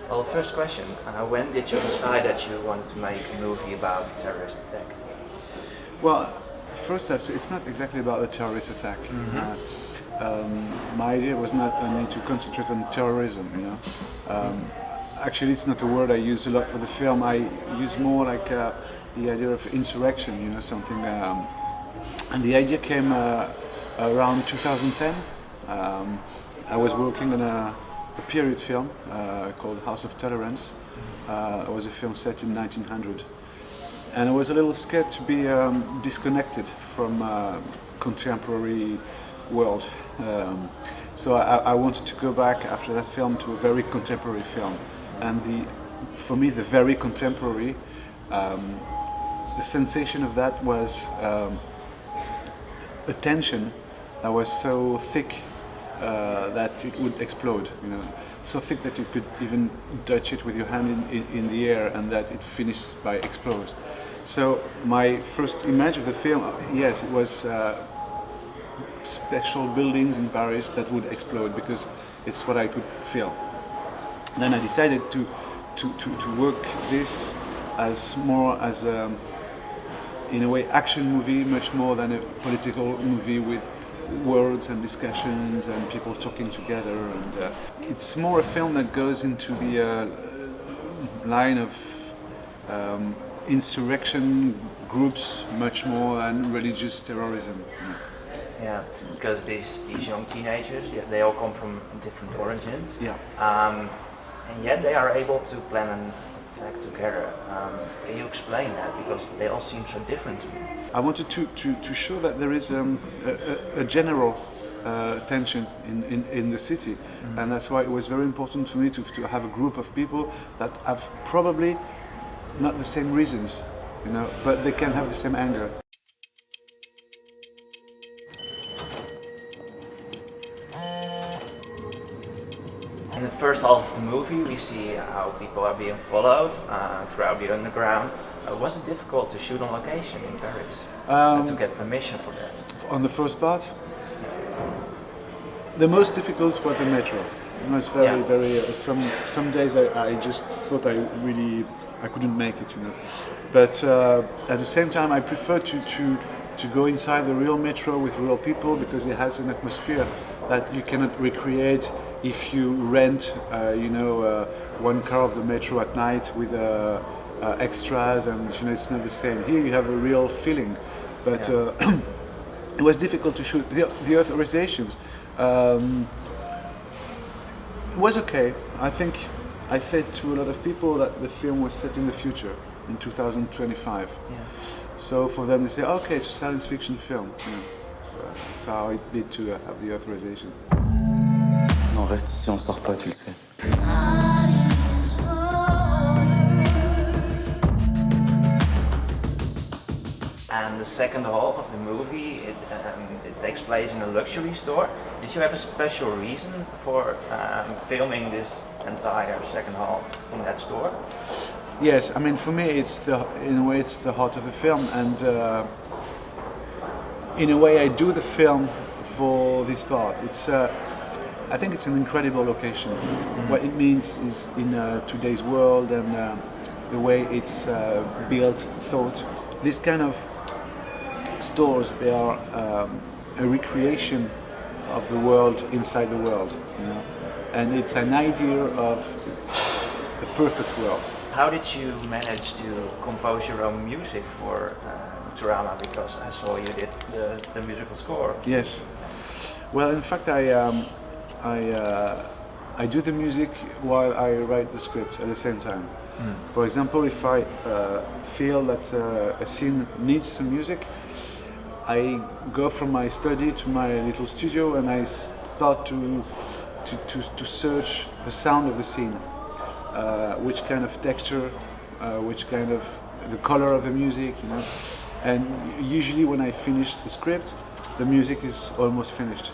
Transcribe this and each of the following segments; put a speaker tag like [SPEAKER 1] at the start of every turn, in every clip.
[SPEAKER 1] Well, first question, when did you decide that you wanted to make a movie about a terrorist attack?
[SPEAKER 2] Well, first it's not exactly about a terrorist attack. My idea was not only to concentrate on terrorism, you know. Actually, it's not a word I use a lot for the film. I use more like the idea of insurrection, you know, something. And the idea came around 2010. I was working on a period film called House of Tolerance. It was a film set in 1900. And I was a little scared to be disconnected from contemporary world. So I wanted to go back after that film to a very contemporary film. And for me, the very contemporary, the sensation of that was a tension that was so thick that it would explode, you know, so thick that you could even touch it with your hand in the air and that it finished by explode. So my first image of the film, yes, it was special buildings in Paris that would explode because it's what I could feel. Then I decided to work this as more as a, in a way, action movie, much more than a political movie with words and discussions and people talking together. And it's more a film that goes into the line of insurrection groups much more than religious terrorism.
[SPEAKER 1] Yeah, because these young teenagers, they all come from different origins.
[SPEAKER 2] Yeah.
[SPEAKER 1] And yet they are able to plan an attack together. Can you explain that? Because they all seem so different to me.
[SPEAKER 2] I wanted to show that there is a general tension in the city, and that's why it was very important for me to have a group of people that have probably not the same reasons, you know, but they can have the same anger.
[SPEAKER 1] In the first half of the movie, we see how people are being followed throughout the underground. Was it difficult to shoot on location in Paris? To get permission for that?
[SPEAKER 2] On the first part, the most difficult was the metro. You know, it's very. Some days I just thought I couldn't make it, you know. But at the same time, I prefer to go inside the real metro with real people because it has an atmosphere that you cannot recreate if you rent, one car of the metro at night with extras, and you know it's not the same. Here you have a real feeling, but it was difficult to shoot. The authorizations it was okay. I think I said to a lot of people that the film was set in the future, in 2025.
[SPEAKER 1] Yeah.
[SPEAKER 2] So for them to say, okay, it's a science fiction film. Yeah. So that's how it did to have the authorization.
[SPEAKER 3] Non, reste ici, on sort pas, tu le sais.
[SPEAKER 1] And the second half of the movie, it takes place in a luxury store. Did you have a special reason for filming this entire second half in that store?
[SPEAKER 2] Yes, I mean for me in a way it's the heart of the film, and in a way I do the film for this part. I think it's an incredible location. Mm-hmm. What it means is in today's world and the way it's built, thought. This kind of stores, they are a recreation of the world inside the world, you know? And it's an idea of the perfect world.
[SPEAKER 1] How did you manage to compose your own music for Nocturaama? Because I saw you did the musical score.
[SPEAKER 2] Yes. Well, in fact, I do the music while I write the script at the same time. Mm. For example, if I feel that a scene needs some music, I go from my study to my little studio and I start to search the sound of the scene, which kind of texture, which kind of the color of the music, you know. And usually when I finish the script, the music is almost finished.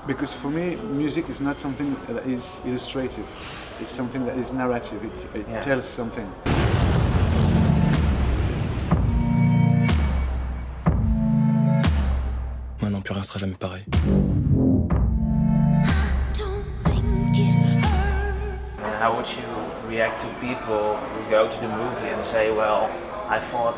[SPEAKER 2] Because for me, music is not something that is illustrative. It's something that is narrative. It tells something.
[SPEAKER 3] Maintenant, plus rien sera jamais pareil.
[SPEAKER 1] how would you react to people who go to the movie and say, well, I thought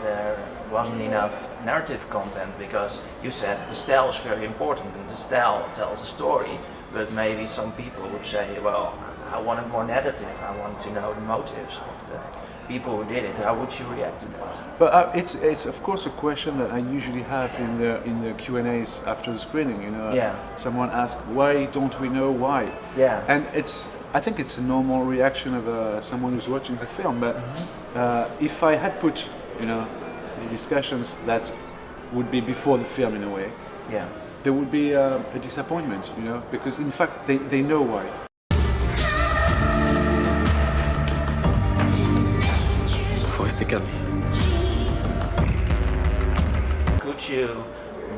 [SPEAKER 1] there wasn't enough narrative content, because you said the style is very important and the style tells a story, but maybe some people would say, well, I wanted more narrative, I want to know the motives of the people who did it. How would you react to that?
[SPEAKER 2] But it's of course a question that I usually have in the Q&As after the screening. You know,
[SPEAKER 1] Yeah.
[SPEAKER 2] someone asks, why don't we know why?
[SPEAKER 1] Yeah.
[SPEAKER 2] And I think it's a normal reaction of someone who's watching the film. But if I had put, you know, the discussions that would be before the film in a way,
[SPEAKER 1] Yeah.
[SPEAKER 2] there would be a disappointment, you know, because in fact they know why.
[SPEAKER 3] Faut rester calme.
[SPEAKER 1] Could you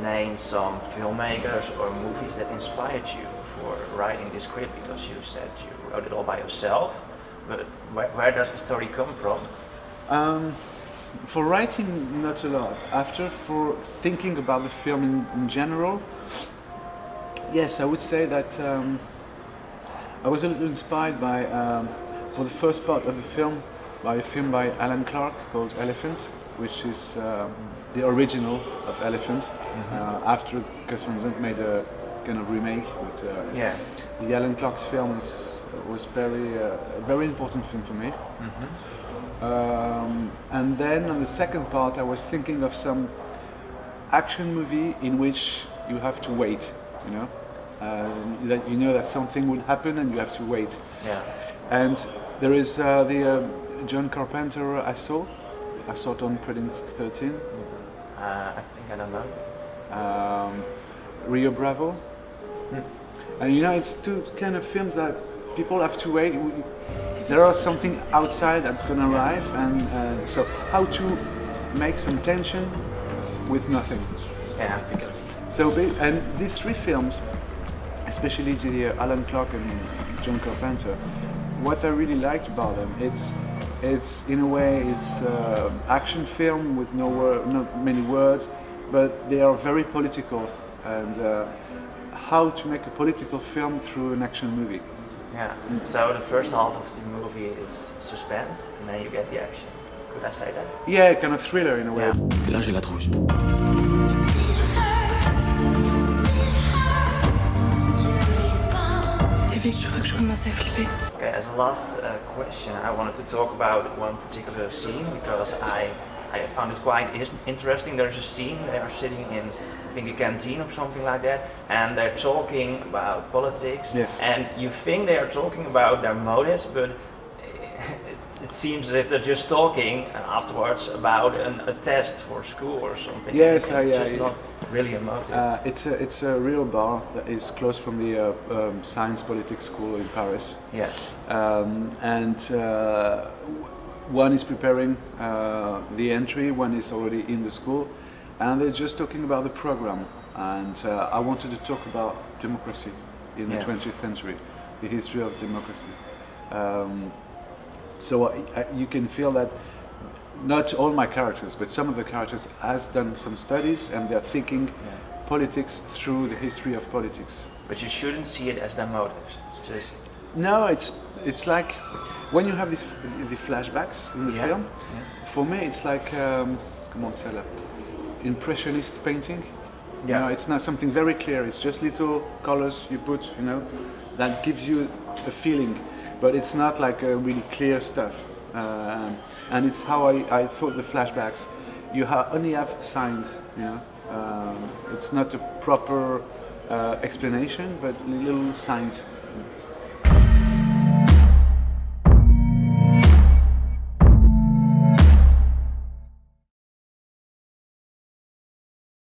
[SPEAKER 1] name some filmmakers or movies that inspired you for writing this script? Because you said you wrote it all by yourself, but where does the story come from?
[SPEAKER 2] For writing, not a lot. For thinking about the film in general, yes, I would say that I was a little inspired by, for the first part of the film, by a film by Alan Clark called Elephant, which is the original of Elephant. After Gus Van Sant made a kind of remake, but
[SPEAKER 1] Yeah.
[SPEAKER 2] the Alan Clark's film was a very important film for me. And then on the second part, I was thinking of some action movie in which you have to wait, you know, that you know that something will happen and you have to wait.
[SPEAKER 1] Yeah.
[SPEAKER 2] And there is the John Carpenter I saw it on Precinct 13,
[SPEAKER 1] I think I don't know.
[SPEAKER 2] Rio Bravo. And you know, it's two kind of films that people have to wait. There are something outside that's going to arrive, and so how to make some tension with nothing.
[SPEAKER 1] Yeah.
[SPEAKER 2] So, and these three films, especially the Alan Clark and John Carpenter, what I really liked about them, it's in a way it's action film with not many words, but they are very political, and how to make a political film through an action movie.
[SPEAKER 1] Yeah. So the first half of the movie is suspense, and then you get the action. Could I say that?
[SPEAKER 2] Yeah, kind of thriller in a way.
[SPEAKER 1] Yeah.
[SPEAKER 3] Et là, j'ai la trouille.
[SPEAKER 4] T'as vu que tu commences à flipper.
[SPEAKER 1] Okay, as a last question, I wanted to talk about one particular scene because I found it quite interesting. There's a scene, they are sitting in, I think, a canteen or something like that, and they're talking about politics.
[SPEAKER 2] Yes.
[SPEAKER 1] And you think they are talking about their motives, but it seems as if they're just talking afterwards about a test for school or something.
[SPEAKER 2] Yes,
[SPEAKER 1] it's just not really a motive.
[SPEAKER 2] It's a real bar that is close from the science politics school in Paris.
[SPEAKER 1] Yes.
[SPEAKER 2] And one is preparing the entry, one is already in the school, and they're just talking about the program. And I wanted to talk about democracy in the 20th century, the history of democracy. So you can feel that not all my characters, but some of the characters has done some studies, and they're thinking politics through the history of politics.
[SPEAKER 1] But you shouldn't see it as their motives. It's just
[SPEAKER 2] No, it's like when you have the flashbacks in the film. For me, it's like comment on dit ça, impressionist painting. You know, it's not something very clear. It's just little colors you put, you know, that gives you a feeling, but it's not like really clear stuff. And it's how I thought the flashbacks. You only have signs, you know. It's not a proper explanation, but little signs.